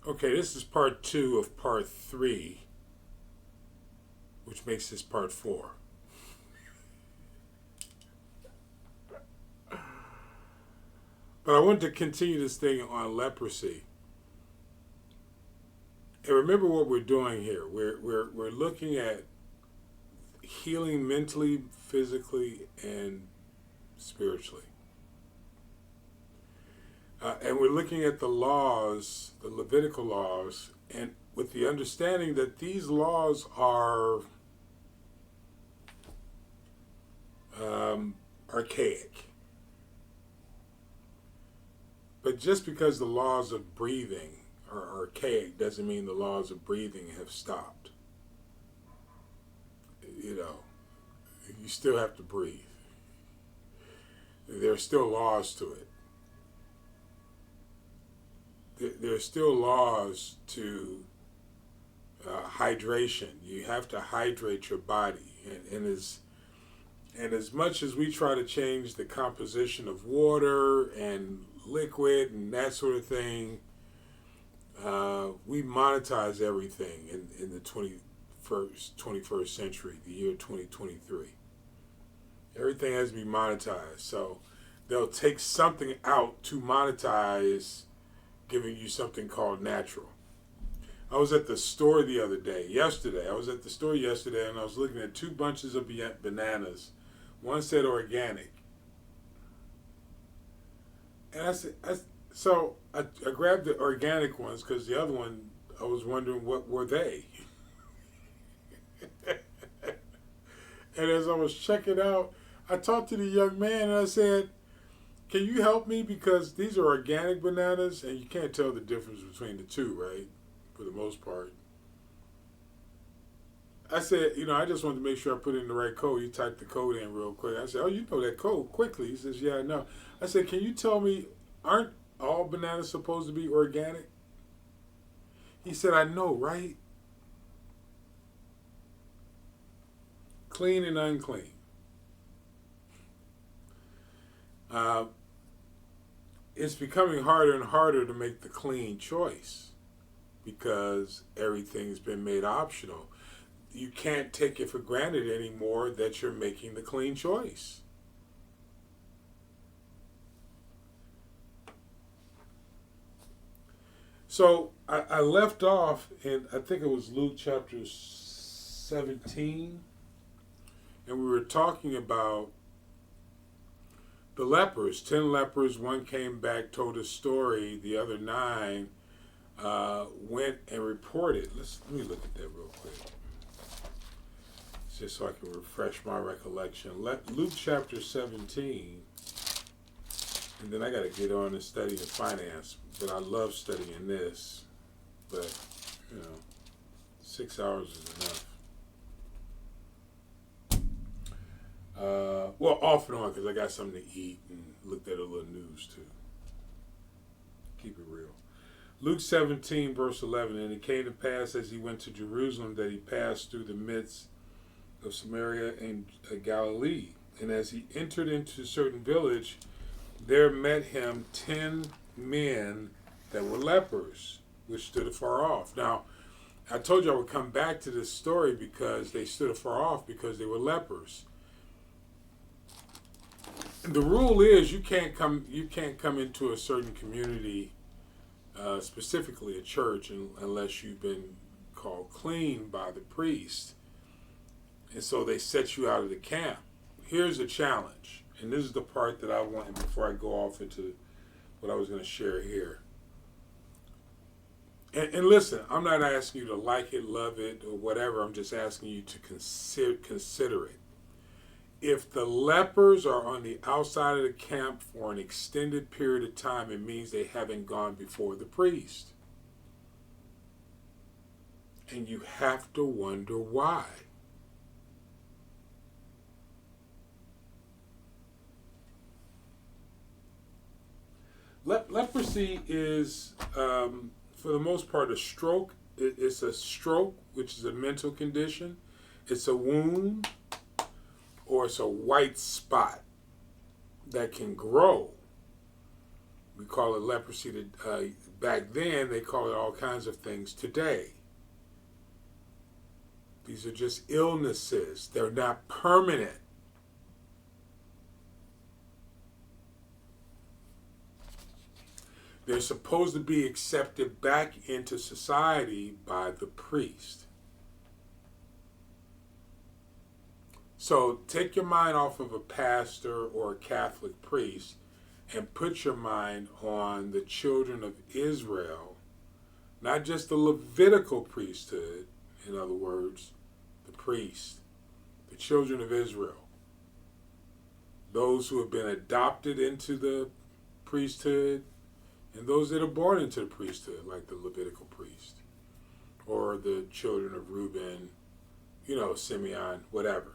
Okay, this is part 2 of part 3, which makes this part 4. But I want to continue this thing on leprosy. And remember what we're doing here. We're looking at healing mentally, physically, and spiritually. And we're looking at the laws, the Levitical laws, and with the understanding that these laws are archaic. But just because the laws of breathing are archaic doesn't mean the laws of breathing have stopped. You know, you still have to breathe. There are still laws to it. There are still laws to hydration. You have to hydrate your body. And as much as we try to change the composition of water and liquid and that sort of thing, we monetize everything in the 21st century, the year 2023. Everything has to be monetized. So they'll take something out to monetize giving you something called natural. I was at the store yesterday. I was at the store yesterday and I was looking at 2 bunches of bananas. One said organic. And I grabbed the organic ones because the other one, I was wondering what were they. And as I was checking out, I talked to the young man and I said, "Can you help me? Because these are organic bananas and you can't tell the difference between the two, right? For the most part." I said, I just wanted to make sure I put in the right code. He typed the code in real quick. I said, "Oh, you know that code quickly." He says, "Yeah, I know." I said, "Can you tell me, aren't all bananas supposed to be organic?" He said, "I know, right? Clean and unclean." It's becoming harder and harder to make the clean choice because everything's been made optional. You can't take it for granted anymore that you're making the clean choice. So I left off in, I think it was Luke chapter 17, and we were talking about the lepers. 10 lepers, one came back, told a story, the other 9 went and reported. Let me look at that real quick, just so I can refresh my recollection. Luke chapter 17, and then I got to get on and study the finance, but I love studying this, but, 6 hours is enough. Well, off and on, because I got something to eat and looked at a little news too. Keep it real. Luke 17, verse 11, "And it came to pass as he went to Jerusalem that he passed through the midst of Samaria and Galilee. And as he entered into a certain village, there met him 10 men that were lepers, which stood afar off." Now, I told you I would come back to this story because they stood afar off because they were lepers. The rule is you can't come into a certain community, specifically a church, unless you've been called clean by the priest. And so they set you out of the camp. Here's a challenge, and this is the part that I want before I go off into what I was going to share here. And listen, I'm not asking you to like it, love it, or whatever. I'm just asking you to consider it. If the lepers are on the outside of the camp for an extended period of time, it means they haven't gone before the priest. And you have to wonder why. Leprosy is, for the most part, a stroke. It's a stroke, which is a mental condition. It's a wound, or it's a white spot that can grow We call it leprosy. Back then, they call it all kinds of things today. These are just illnesses. They're not permanent. They're supposed to be accepted back into society by the priest. So take your mind off of a pastor or a Catholic priest and put your mind on the children of Israel, not just the Levitical priesthood, in other words, the priest, the children of Israel, those who have been adopted into the priesthood, and those that are born into the priesthood, like the Levitical priest, or the children of Reuben, Simeon, whatever.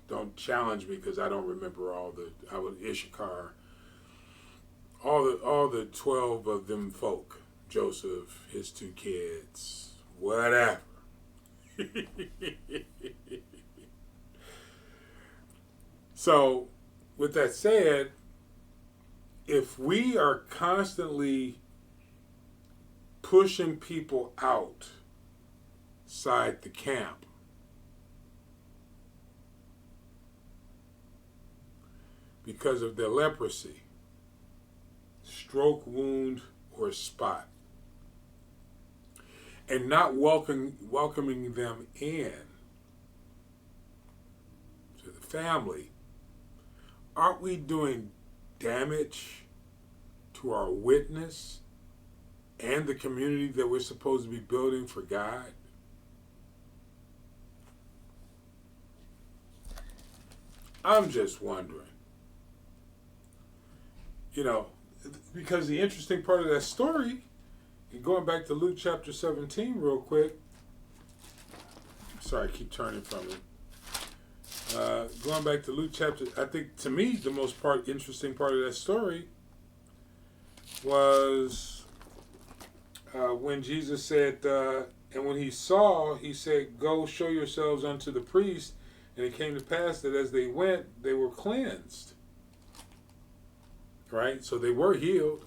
Don't challenge me because I don't remember Issachar, all the 12 of them folk, Joseph, his 2 kids, whatever. So, with that said, if we are constantly pushing people outside the camp, because of their leprosy, stroke, wound, or spot, and not welcoming them in to the family, aren't we doing damage to our witness and the community that we're supposed to be building for God? I'm just wondering. Because the interesting part of that story, going back to Luke chapter 17 real quick. Sorry, I keep turning from it. Going back to Luke chapter, I think to me the most interesting part of that story was when Jesus said, and when he saw, he said, "Go show yourselves unto the priest." And it came to pass that as they went, they were cleansed. Right? So they were healed.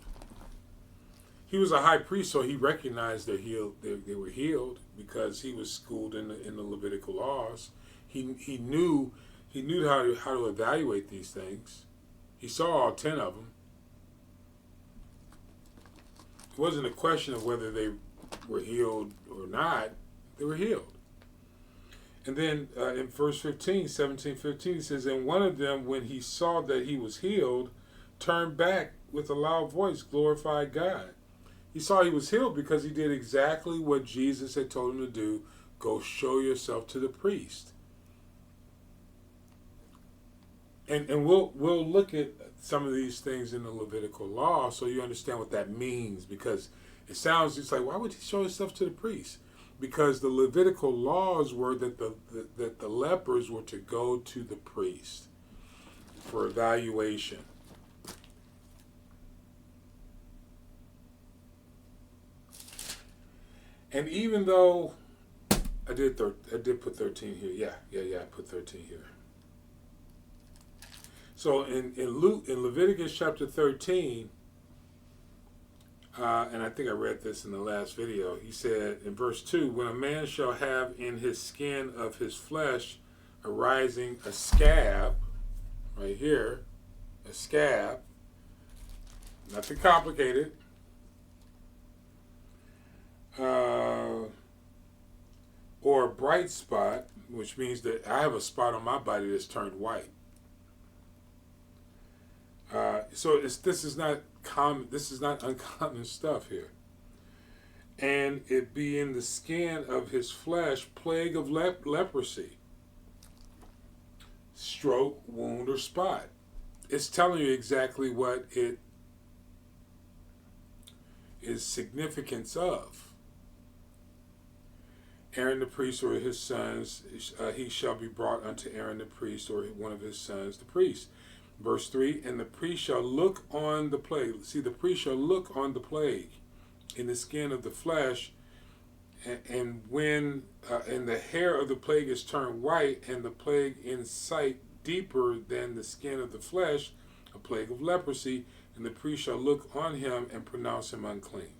He was a high priest, so he recognized they're healed. They were healed because he was schooled in the Levitical laws. He knew how to evaluate these things. He saw all 10 of them. It wasn't a question of whether they were healed or not. They were healed. And then in verse 17:15, it says, "And one of them, when he saw that he was healed, turned back with a loud voice, glorified God." He saw he was healed because he did exactly what Jesus had told him to do. Go show yourself to the priest. And we'll look at some of these things in the Levitical law so you understand what that means, because it sounds just like, why would he show himself to the priest? Because the Levitical laws were that the lepers were to go to the priest for evaluation. And even though I did put 13 here, yeah, I put 13 here. So in Leviticus chapter 13, and I think I read this in the last video, he said in verse 2, "When a man shall have in his skin of his flesh arising a scab," right here, a scab, nothing complicated, or a bright spot, which means that I have a spot on my body that's turned white. So this is not common. This is not uncommon stuff here. And it be in the skin of his flesh, plague of leprosy, stroke, wound, or spot. It's telling you exactly what it is significance of. Aaron the priest or his sons, he shall be brought unto Aaron the priest or one of his sons, the priest. Verse 3, "And the priest shall look on the plague." See, the priest shall look on the plague in the skin of the flesh, and when and the hair of the plague is turned white, and the plague in sight deeper than the skin of the flesh, a plague of leprosy, and the priest shall look on him and pronounce him unclean.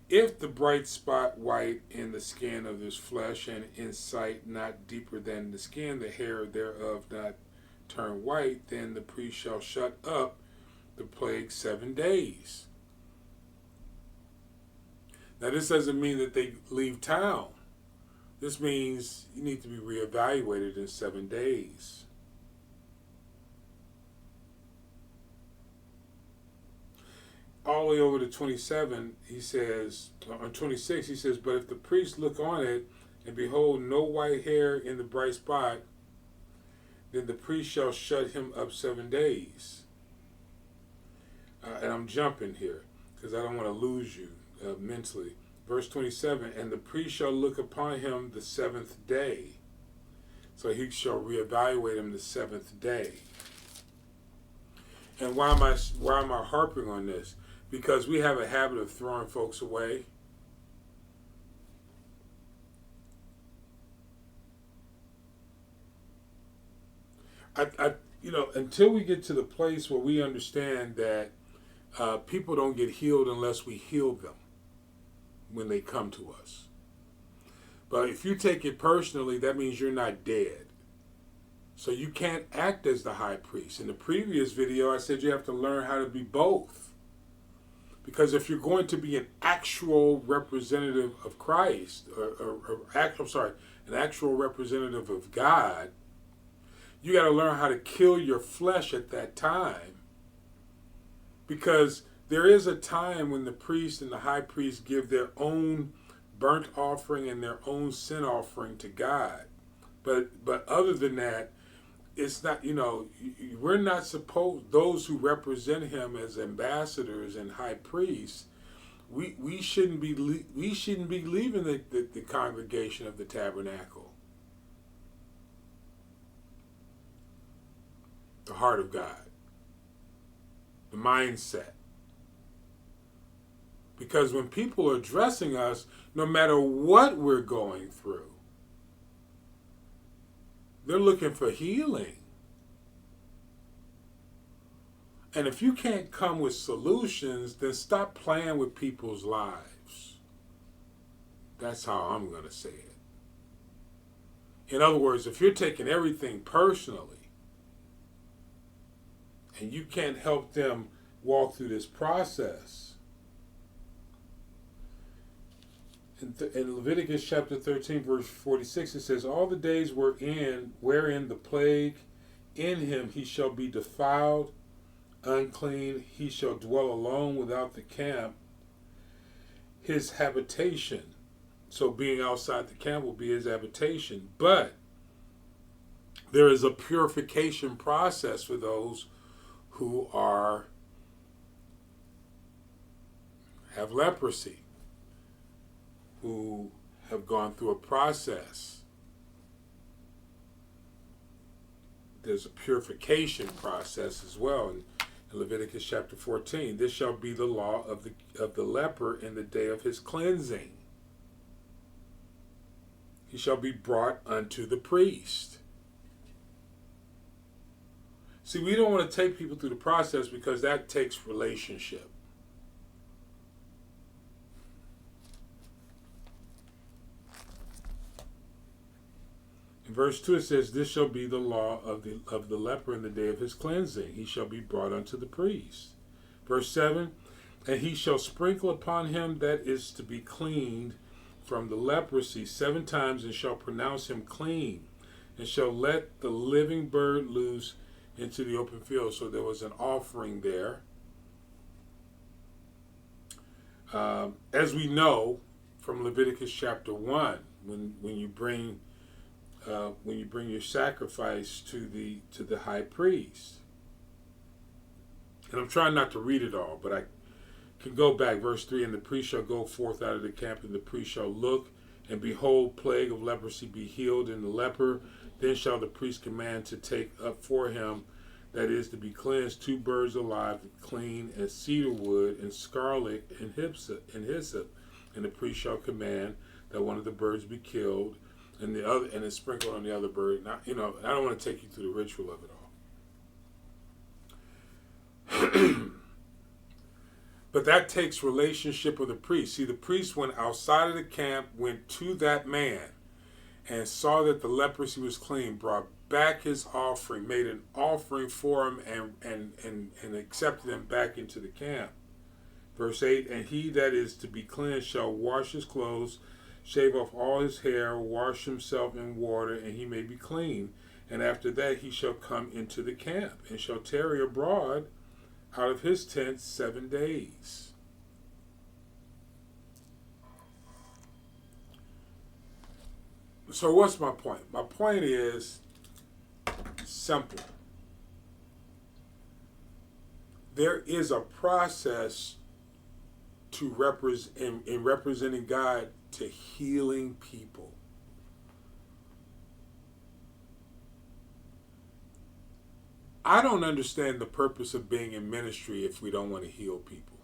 If the bright spot white in the skin of his flesh, and in sight not deeper than the skin, the hair thereof not turn white, then the priest shall shut up the plague 7 days. Now this doesn't mean that they leave town. This means you need to be reevaluated in 7 days. All the way over to 27, he says, on 26, he says, but if the priest look on it, and behold no white hair in the bright spot, then the priest shall shut him up 7 days. And I'm jumping here, because I don't want to lose you mentally. Verse 27, and the priest shall look upon him the 7th day. So he shall reevaluate him the 7th day. And why am I harping on this? Because we have a habit of throwing folks away. Until we get to the place where we understand that people don't get healed unless we heal them when they come to us. But if you take it personally, that means you're not dead. So you can't act as the high priest. In the previous video, I said you have to learn how to be both. Because if you're going to be an actual representative of Christ, an actual representative of God, you got to learn how to kill your flesh at that time. Because there is a time when the priest and the high priest give their own burnt offering and their own sin offering to God. But other than that, it's not, we're not supposed, those who represent him as ambassadors and high priests, we shouldn't be leaving the congregation of the tabernacle. The heart of God. The mindset. Because when people are addressing us, no matter what we're going through, they're looking for healing. And if you can't come with solutions, then stop playing with people's lives. That's how I'm going to say it. In other words, if you're taking everything personally and you can't help them walk through this process, in Leviticus chapter 13, verse 46, it says, all the days wherein the plague in him he shall be defiled, unclean, he shall dwell alone without the camp, his habitation. So being outside the camp will be his habitation. But there is a purification process for those who have leprosy, who have gone through a process. There's a purification process as well. In Leviticus chapter 14, this shall be the law of the leper in the day of his cleansing. He shall be brought unto the priest. See, we don't want to take people through the process because that takes relationship. In verse 2 it says, this shall be the law of the leper in the day of his cleansing. He shall be brought unto the priest. Verse 7, and he shall sprinkle upon him that is to be cleaned from the leprosy 7 times, and shall pronounce him clean, and shall let the living bird loose into the open field. So there was an offering there. As we know from Leviticus chapter 1, when you bring your sacrifice to the high priest. And I'm trying not to read it all, but I can go back. Verse 3, and the priest shall go forth out of the camp, and the priest shall look, and behold, plague of leprosy be healed in the leper. Then shall the priest command to take up for him, that is to be cleansed, 2 birds alive, clean, and cedar wood, and scarlet, and hyssop. And the priest shall command that one of the birds be killed, and it's sprinkled on the other bird. Now, I don't want to take you through the ritual of it all. But that takes relationship with the priest. See, the priest went outside of the camp, went to that man, and saw that the leprosy was clean, brought back his offering, made an offering for him, and accepted him back into the camp. Verse 8, and he that is to be cleansed shall wash his clothes, shave off all his hair, wash himself in water, and he may be clean. And after that he shall come into the camp, and shall tarry abroad out of his tent 7 days. So what's my point? My point is simple. There is a process to in representing God to healing people. I don't understand the purpose of being in ministry if we don't want to heal people.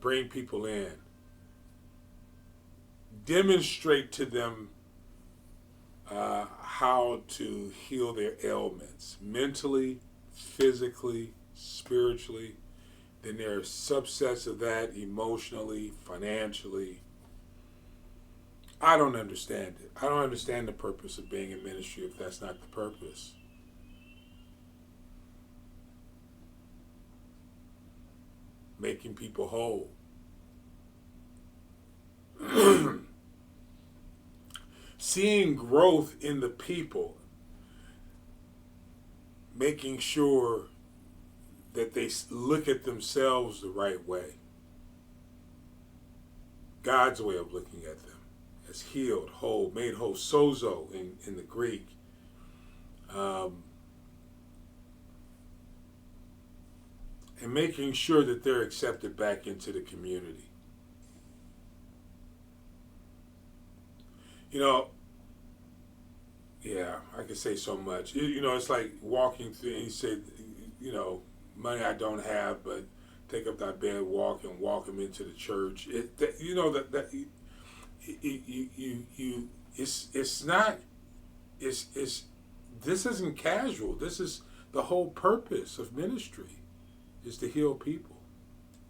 Bring people in. Demonstrate to them how to heal their ailments, mentally, physically, spiritually. Then there are subsets of that, emotionally, financially. I don't understand it. I don't understand the purpose of being in ministry if that's not the purpose. Making people whole. Seeing growth in the people. Making sure that they look at themselves the right way. God's way of looking at them. As healed, whole, made whole, sozo in the Greek. And making sure that they're accepted back into the community. You know, yeah, I could say so much. You know, it's like walking through, and he said, you know, money I don't have, but take up thy bed, walk them into the church. This isn't casual. This is the whole purpose of ministry, is to heal people.